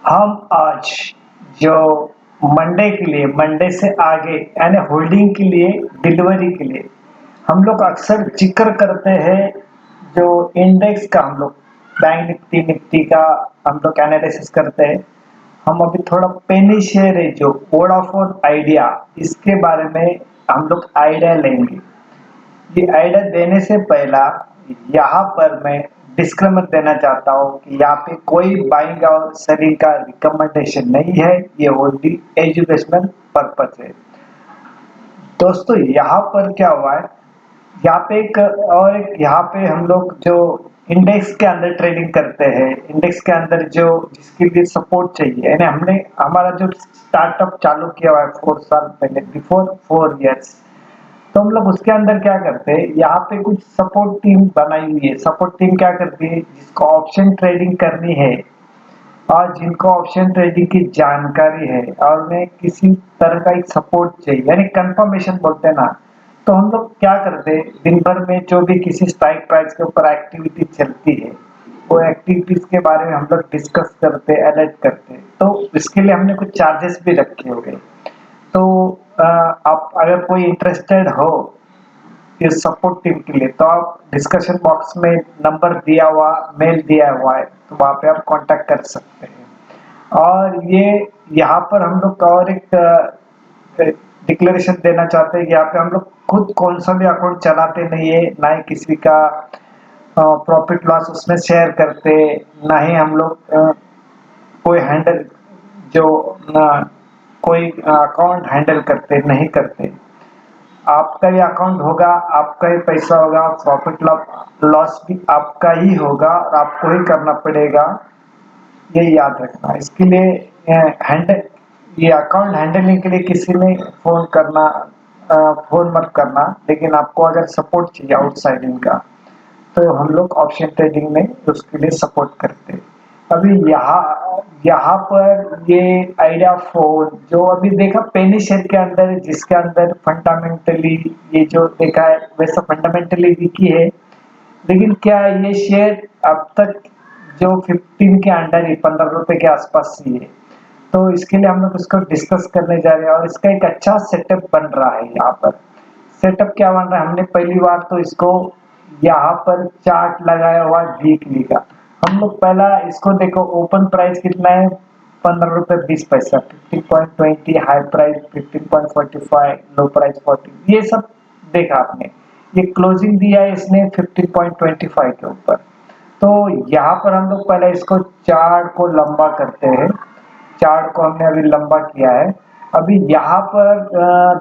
हम आज जो मंडे से आगे यानी होल्डिंग के लिए, डिलीवरी के लिए हम लोग अक्सर जिक्र करते हैं। जो इंडेक्स का हम लोग बैंक निफ्टी निफ्टी का हम लोग एनालिसिस करते हैं। हम अभी थोड़ा पेनी शेयर है जो वोडाफोन आइडिया, इसके बारे में हम लोग आइडिया लेंगे। ये आइडिया देने से पहला यहाँ पर मैं डिस्क्लेमर देना चाहता हूँ कि यहाँ पे कोई बाइंग और सेलिंग का रिकमेंडेशन नहीं है। ये ओनली एजुकेशनल पर्पज है। दोस्तों यहाँ पर क्या हुआ है, यहाँ पे एक यहाँ पे हम लोग जो इंडेक्स के अंदर ट्रेडिंग करते हैं, इंडेक्स के अंदर जो जिसके लिए सपोर्ट चाहिए, यानी हमने हमारा जो स्टार्टअप चालू किया हुआ है 4 साल पहले, बिफोर 4 इयर्स। तो हम लोग उसके अंदर क्या करते हैं, यहाँ पे कुछ सपोर्ट टीम बनाई हुई है। सपोर्ट टीम क्या करती है, जिसको ऑप्शन ट्रेडिंग करनी है और जिनको ऑप्शन ट्रेडिंग की जानकारी है और उन्हें किसी तरह का एक सपोर्ट चाहिए, यानी कंफर्मेशन बोलते हैं ना। तो हम लोग क्या करते हैं, दिन भर में जो भी किसी स्ट्राइक प्राइस के ऊपर एक्टिविटी चलती है, वो एक्टिविटीज के बारे में हम लोग डिस्कस करते हैं, अलर्ट करते हैं। तो इसके लिए हमने कुछ चार्जेस भी रखे हो गए। तो आप अगर कोई इंटरेस्टेड हो इस सपोर्ट टीम के लिए, तो आप डिस्कशन बॉक्स में नंबर दिया हुआ, मेल दिया हुआ है, तो वहाँ पे आप कांटेक्ट कर सकते हैं। और ये यहाँ पर हम लोग का और एक डिक्लेरेशन देना चाहते हैं कि यहाँ पे हम लोग खुद कौन सा भी अकाउंट चलाते नहीं है, ना ही किसी का प्रॉफिट लॉस उसमें शेयर करते, ना ही हम लोग कोई हैंडल जो कोई अकाउंट हैंडल करते नहीं करते। आपका ही अकाउंट होगा, आपका ही पैसा होगा, प्रॉफिट लॉस भी आपका ही होगा और आपको ही करना पड़ेगा। ये याद रखना। इसके लिए हैंडल ये अकाउंट हैंडलिंग के लिए किसी ने फोन मत करना। लेकिन आपको अगर सपोर्ट चाहिए आउटसाइडिंग का, तो हम लोग ऑप्शन ट्रेडिंग में उसके लिए सपोर्ट करते हैं। अभी यहाँ यहाँ पर ये आइडिया फोन जो अभी देखा पेनी शेयर के अंदर, जिसके अंदर फंडामेंटली ये जो देखा है वैसा फंडामेंटली वीक ही है। लेकिन क्या ये शेयर अब तक जो 15 के अंडर ही, 15 रुपए के आसपास ही है। तो इसके लिए हम लोग इसको डिस्कस करने जा रहे हैं और इसका एक अच्छा सेटअप बन रहा है। यहाँ पर सेटअप क्या बन रहा है, हमने पहली बार तो इसको यहाँ पर चार्ट लगाया हुआ वीकली का। हम लोग पहला इसको देखो, ओपन प्राइस कितना है, 15 रुपए 20 पैसा, 15.20, हाई प्राइस 15.45, लो प्राइस 40, ये सब देखा आपने। ये क्लोजिंग दिया है इसने 15.25 के ऊपर। तो यहाँ पर हम लोग पहले इसको चार्ट को लंबा करते हैं। चार्ट को हमने अभी लंबा किया है। अभी यहाँ पर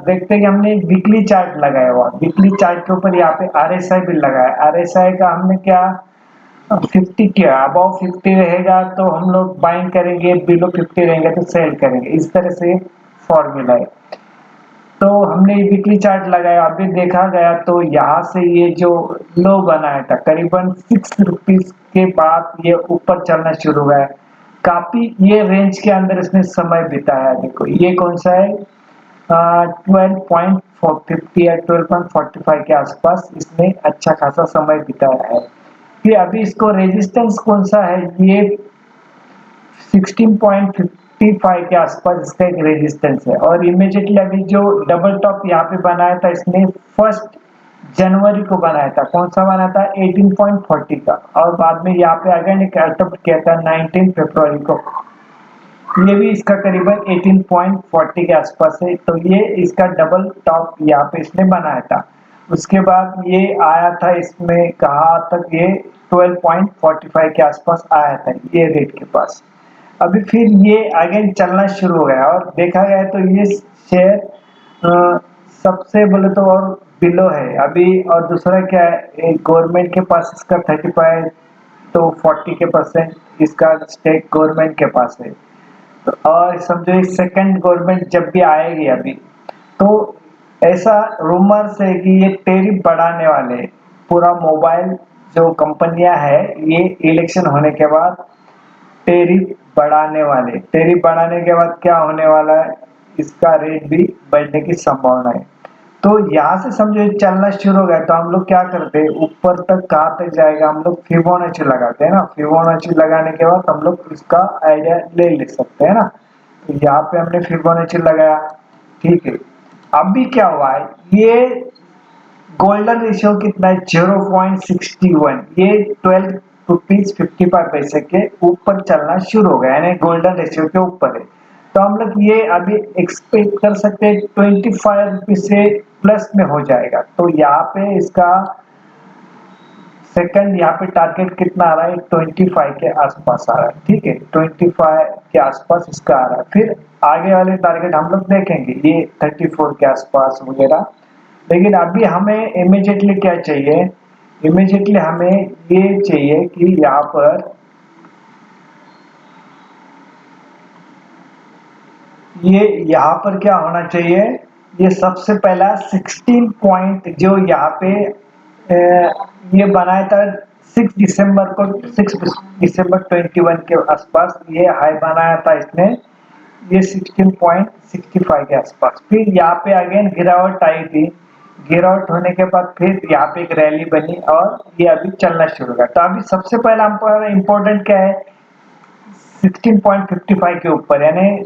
देखते हैं कि हमने वीकली चार्ट लगाया हुआ, वीकली चार्ट के ऊपर यहाँ पे आरएसआई भी लगाया। आरएसआई का हमने क्या 50 किया, अबाउ 50 रहेगा तो हम लोग बाइंग करेंगे, बिलो 50 रहेंगे तो सेल करेंगे। इस तरह से फॉर्मूला है। तो हमने वीकली चार्ट लगाया, अभी देखा गया तो यहाँ से ये जो लो बनाया था करीबन 6 रुपीज के बाद ये ऊपर चलना शुरू हुआ है। काफी ये रेंज के अंदर इसने समय बिताया। देखो ये कौन सा है, 12.50 या 12.45 के आसपास इसने अच्छा खासा समय बिताया है। फिर अभी इसको रेजिस्टेंस कौन सा है, ये 16.55 के आसपास इसका एक रेजिस्टेंस है। और इमीडिएटली अभी जो डबल टॉप यहाँ पे बनाया था इसने 1 जनवरी को बनाया था। कौन सा बनाया था, 18.40 का। और बाद में यहाँ पे अगेन एक अटेम्प्ट किया था 19 फरवरी को। ये भी इसका करीबन 18.40 के आसपास है। तो ये इसका डबल टॉप यहाँ पे इसने बनाया था। उसके बाद ये आया था, इसमें कहाँ तक, ये 12.45 के आसपास आया था ये रेट के पास। अभी फिर ये अगेन चलना शुरू हो गया और देखा गया तो ये शेयर सबसे बोले तो और बिलो है अभी। और दूसरा क्या है, गवर्नमेंट के पास इसका 35 तो 40 के परसेंट इसका स्टेक गवर्नमेंट के पास है। तो और समझो इस सेकंड गवर्नमेंट जब भी आएगी अभी, तो ऐसा रूमर्स है कि ये टैरिफ बढ़ाने वाले हैं। पूरा मोबाइल जो कंपनियां है, ये इलेक्शन होने के बाद टैरिफ बढ़ाने वाले। टैरिफ बढ़ाने के बाद क्या होने वाला है, इसका रेट भी बढ़ने की संभावना है। तो यहाँ से समझो ये चलना शुरू हो गया तो हम लोग क्या करते हैं, ऊपर तक कहाँ तक जाएगा हम लोग फिबोनाची लगाते हैं ना। फिबोनाची लगाने के बाद हम लोग इसका आइडिया ले सकते हैं ना। तो यहाँ पे हमने फिबोनाची लगाया, ठीक है। अभी क्या हुआ है, ये गोल्डन रेशियो कितना है 0.61, ये 12 रुपीज 55 पैसे के ऊपर चलना शुरू हो गया, यानी गोल्डन रेशियो के ऊपर है। तो हम लोग ये अभी एक्सपेक्ट कर सकते हैं 25 रुपीज से प्लस में हो जाएगा। तो यहाँ पे इसका सेकंड यहाँ पे टारगेट कितना आ रहा है, 25 के आसपास आ रहा है, ठीक है। 25 के आसपास इसका आ रहा है। फिर आगे वाले टारगेट हम लोग देखेंगे ये 34 के आसपास वगैरह। लेकिन अभी हमें इमीडिएटली क्या चाहिए, इमीडिएटली हमें ये चाहिए कि यहाँ पर ये यहाँ पर क्या होना चाहिए, ये सबसे पहला 16 पॉइंट जो यहाँ पे ये बनाया था 6 दिसंबर को, 6 दिसंबर 21 के आसपास ये हाई बनाया था इसने, ये 16.65 के आसपास। फिर यहाँ पे अगेन गिरावट आई थी, गिरावट होने के बाद फिर यहाँ पे एक रैली बनी और ये अभी चलना शुरू हुआ। तो अभी सबसे पहला हमारा इम्पोर्टेंट क्या है, 16.55 के ऊपर, यानी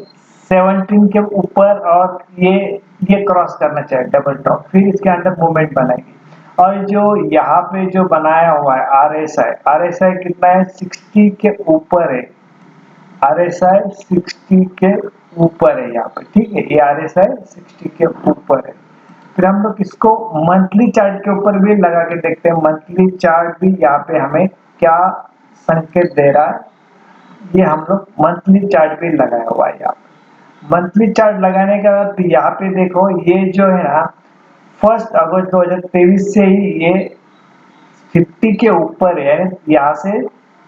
17 के ऊपर, और ये क्रॉस करना चाहिए डबल टॉप, फिर इसके अंदर मूवमेंट बनाएगी। और जो यहाँ पे जो बनाया हुआ है आरएसआई, आरएसआई कितना है 60 के ऊपर है, आरएसआई 60 के ऊपर है यहाँ पे, ठीक है। ये आरएसआई 60 के ऊपर है। फिर हम लोग इसको मंथली चार्ट के ऊपर भी लगा के देखते हैं, मंथली चार्ट भी यहाँ पे हमें क्या संकेत दे रहा है, ये हम लोग मंथली चार्ट भी लगाया हुआ है यहाँ पे। मंथली चार्ट लगाने के बाद यहाँ पे देखो ये जो है ना 1 अगस्त 2023 से ही ये 50 के ऊपर है, यहाँ से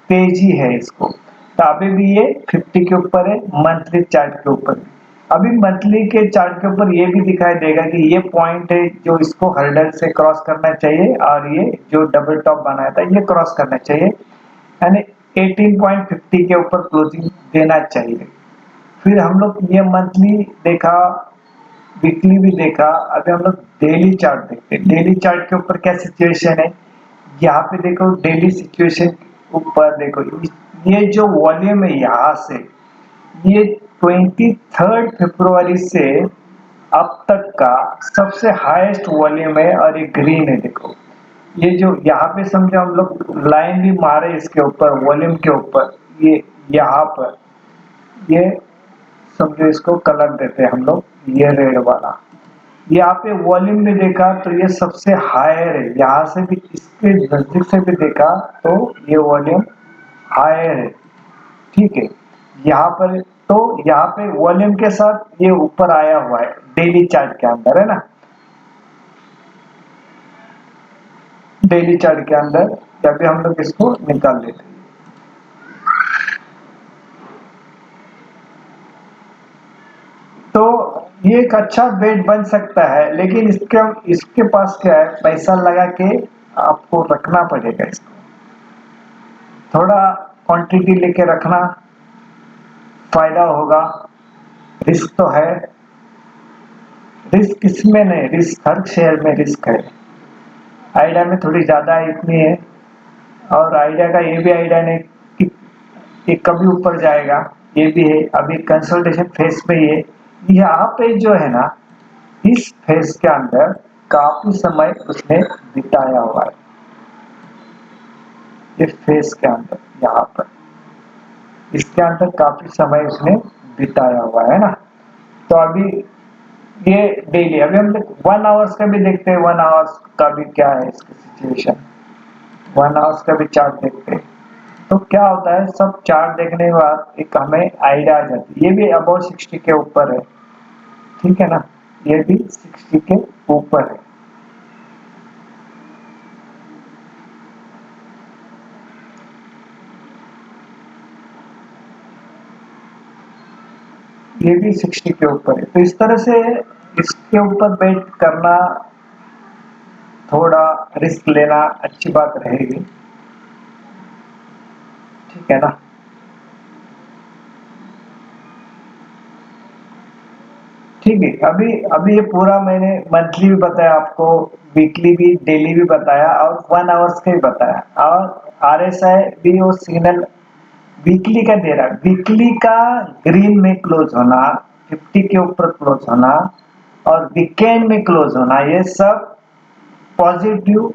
तेजी है इसको। तो अभी भी ये 50 के ऊपर है मंथली चार्ट के ऊपर। अभी मंथली के चार्ट के ऊपर ये भी दिखाई देगा कि ये पॉइंट है जो इसको हर्डल से क्रॉस करना चाहिए, और ये जो डबल टॉप बनाया था ये क्रॉस करना चाहिए, यानी 18.50 के ऊपर क्लोजिंग देना चाहिए। फिर हम लोग ये मंथली देखा, वीकली भी देखा, अभी हम लोग डेली चार्ट देखते हैं। डेली चार्ट के ऊपर क्या सिचुएशन है, यहाँ पे देखो डेली सिचुएशन ऊपर देखो, ये जो वॉल्यूम है यहाँ से, ये 23 फरवरी से अब तक का सबसे हाईएस्ट वॉल्यूम है, और ये ग्रीन है देखो। ये जो यहाँ पे समझो हम लोग लाइन भी मारे इसके ऊपर वॉल्यूम के ऊपर, ये यहाँ पर ये समझो इसको कलर देते हैं हम लोग, ये रेड वाला। यहाँ पे वॉल्यूम में देखा तो ये सबसे हायर है, यहाँ से भी इसके नजदीक से भी देखा तो ये वॉल्यूम हायर है, ठीक है। यहाँ पर तो यहाँ पे वॉल्यूम के साथ ये ऊपर आया हुआ है डेली चार्ट के अंदर, है ना। डेली चार्ट के अंदर जब भी हम लोग इसको निकाल लेते हैं, तो ये एक अच्छा बेट बन सकता है। लेकिन इसके इसके पास क्या है, पैसा लगा के आपको रखना पड़ेगा इसको, थोड़ा क्वांटिटी लेके रखना, फायदा होगा। रिस्क तो है, रिस्क किसमें नहीं, रिस्क हर शेयर में रिस्क है। आइडिया में थोड़ी ज्यादा इतनी है, और आइडिया का ये भी आइडिया नहीं कि ये कभी ऊपर जाएगा, ये भी है। अभी कंसल्टेशन फेज पे ही है। यहाँ पे जो है ना, इस फेज के अंदर काफी समय उसने बिताया हुआ है, इस फेज के अंदर, यहाँ पर इसके अंदर काफी समय उसने बिताया हुआ है ना। तो अभी ये डेली, अभी हम 1 आवर्स का भी देखते हैं, 1 आवर्स का भी क्या है इसकी सिचुएशन, 1 आवर्स का भी चार्ट देखते हैं। तो क्या होता है, सब चार्ट देखने के बाद एक हमें आइडिया आ जाती है। ये भी अबाउट 60 के ऊपर है, ठीक है ना, ये भी 60 के ऊपर है। ये भी 60 के ऊपर है। तो इस तरह से इसके ऊपर बेट करना, थोड़ा रिस्क लेना अच्छी बात रहेगी, ठीक है ना। ठीक है। अभी अभी ये पूरा मैंने मंथली भी बताया आपको, वीकली भी, डेली भी बताया और 1 आवर्स का भी बताया। और आरएसआई भी वो सिग्नल वीकली का दे रहा है। वीकली का ग्रीन में क्लोज होना, 50 के ऊपर क्लोज होना और वीकेंड में क्लोज होना, ये सब पॉजिटिव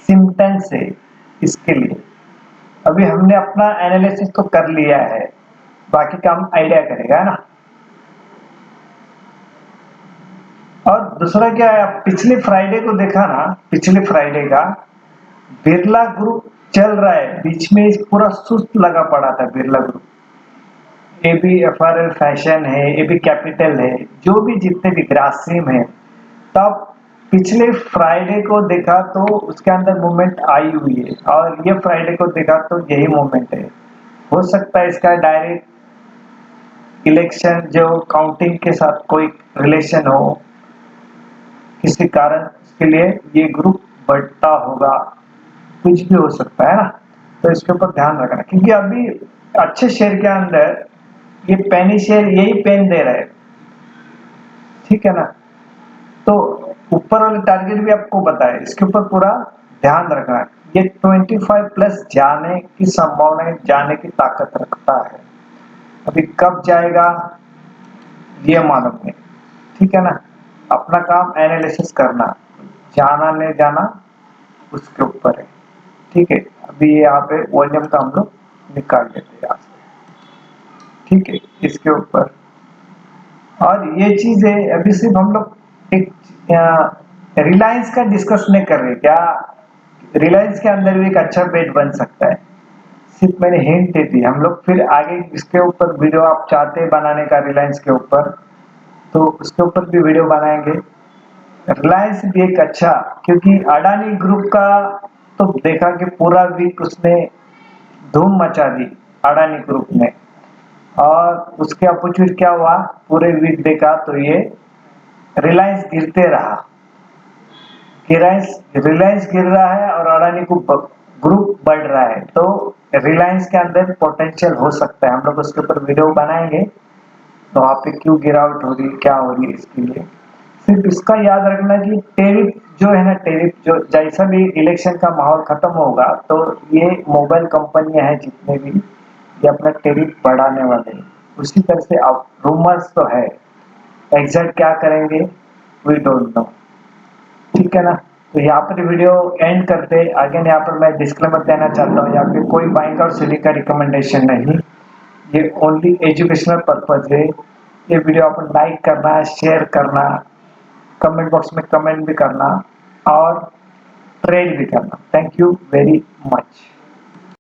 सिम्टम्स है इसके लिए। अभी हमने अपना एनालिसिस तो कर लिया है, बाकी काम आइडिया करेगा, है ना। और दूसरा क्या है, पिछले फ्राइडे को देखा ना, पिछले फ्राइडे का बिरला ग्रुप चल रहा है, बीच में पूरा सुस्त लगा पड़ा था बिरला ग्रुप। एबीएफआरएल फैशन है, एबी कैपिटल है, जो भी जितने भी ग्रासिम है, तब पिछले फ्राइडे को देखा तो उसके अंदर मूवमेंट आई हुई है और ये फ्राइडे को देखा तो यही मूवमेंट है। हो सकता है इसका डायरेक्ट इलेक्शन जो काउंटिंग के साथ कोई रिलेशन हो, किसी कारण के लिए ये ग्रुप बढ़ता होगा, कुछ भी हो सकता है ना। तो इसके ऊपर ध्यान रखना, क्योंकि अभी अच्छे शेयर के अंदर ये पेनी शेयर यही पेन दे रहा है, ठीक है ना। तो ऊपर वाले टारगेट भी आपको बताए, इसके ऊपर पूरा ध्यान रखना। ये 25 प्लस जाने की संभावना है, जाने की ताकत रखता है। अभी कब जाएगा ये मालूम नहीं, ठीक है ना। अपना काम एनालिसिस करना, जाना नहीं जाना उसके ऊपर है, ठीक है। अभी यहाँ पे वॉल्यूम का हम लोग निकाल लेते हैं यहाँ से, ठीक है, इसके ऊपर। और ये चीज है, अभी सिर्फ हम लोग एक रिलायंस का डिस्कस नहीं कर रहे क्या, रिलायंस के अंदर भी एक अच्छा बेट बन सकता है। सिर्फ मैंने हिंट दे दी, हम लोग फिर आगे इसके ऊपर वीडियो आप चाहते हैं बनाने का रिलायंस के ऊपर, तो उसके ऊपर भी वीडियो बनाएंगे। रिलायंस भी एक अच्छा, क्योंकि अडानी ग्रुप का तो देखा कि पूरा वीक उसने धूम मचा दी अडानी ग्रुप ने, और उसके अपोजिट क्या हुआ, पूरे वीक देखा तो ये रिलायंस गिरते रहा। रिलायंस गिर रहा है और अडानी ग्रुप बढ़ रहा है, तो रिलायंस के अंदर पोटेंशियल हो सकता है। हम लोग उसके ऊपर वीडियो बनाएंगे, तो वहां पे क्यों गिरावट हो रही है, क्या हो रही है, इसके लिए सिर्फ इसका याद रखना कि टेरिफ जो है ना, टेरिफ जो जैसा भी इलेक्शन का माहौल खत्म होगा तो ये मोबाइल कंपनियां हैं जितने भी, ये अपना टेरिफ बढ़ाने वाले हैं। उसी तरह से अब रूमर्स तो है, एग्जैक्ट क्या करेंगे वी डोंट नो, ठीक है ना। तो यहाँ पर वीडियो एंड करते, अगेन यहाँ पर मैं डिस्क्लेमर देना चाहता हूँ, यहाँ पे कोई बाइंग और सेलिंग का रिकमेंडेशन नहीं, ये ओनली एजुकेशनल पर्पज है। ये वीडियो अपन लाइक करना, शेयर करना, कमेंट बॉक्स में कमेंट भी करना और ट्रेड भी करना। Thank you very much.